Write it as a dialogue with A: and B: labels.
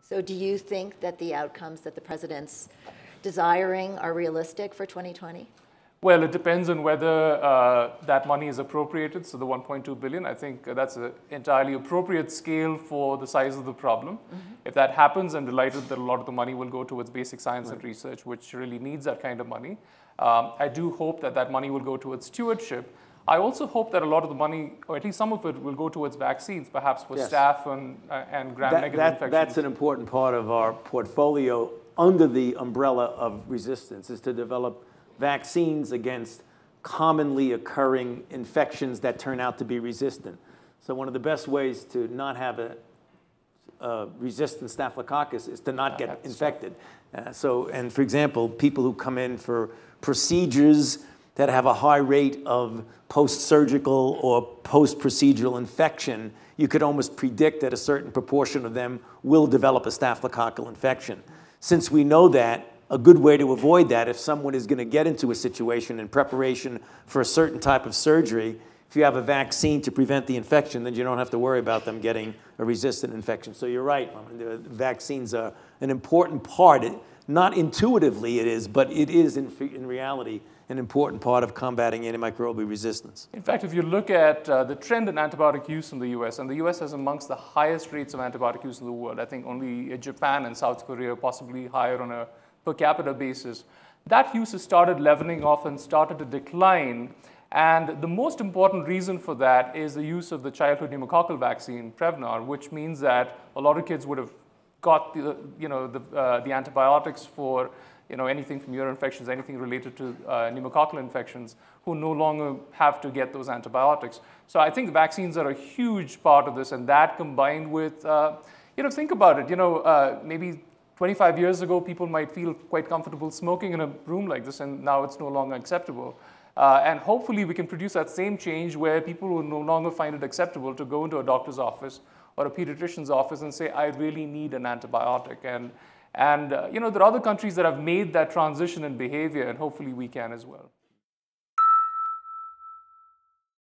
A: So do you think that the outcomes that the president's desiring are realistic for 2020?
B: Well, it depends on whether that money is appropriated. So the 1.2 billion, I think that's an entirely appropriate scale for the size of the problem. If that happens, I'm delighted that a lot of the money will go towards basic science and research, which really needs that kind of money. I do hope that that money will go towards stewardship. I also hope that a lot of the money, or at least some of it, will go towards vaccines, perhaps for staph and gram-negative infections.
C: That's an important part of our portfolio under the umbrella of resistance, is to develop vaccines against commonly occurring infections that turn out to be resistant. So one of the best ways to not have a resistant staphylococcus is to not get infected. And for example, people who come in for procedures that have a high rate of post-surgical or post-procedural infection, you could almost predict that a certain proportion of them will develop a staphylococcal infection. Since we know that, a good way to avoid that, if someone is going to get into a situation in preparation for a certain type of surgery, if you have a vaccine to prevent the infection, then you don't have to worry about them getting a resistant infection. So you're right, the vaccines are an important part. Not intuitively it is, but it is in reality an important part of combating antimicrobial resistance.
B: In fact, if you look at the trend in antibiotic use in the US, and the US has amongst the highest rates of antibiotic use in the world. I think only Japan and South Korea are possibly higher on a per capita basis. That use has started leveling off and started to decline. And the most important reason for that is the use of the childhood pneumococcal vaccine, Prevnar, which means that a lot of kids would have got the antibiotics for anything from ear infections, anything related to pneumococcal infections, who no longer have to get those antibiotics. So I think vaccines are a huge part of this, and that combined with, think about it, maybe 25 years ago, people might feel quite comfortable smoking in a room like this, and now it's no longer acceptable. And hopefully we can produce that same change where people will no longer find it acceptable to go into a doctor's office or a pediatrician's office and say, I really need an antibiotic. And there are other countries that have made that transition in behavior, and hopefully we can as well.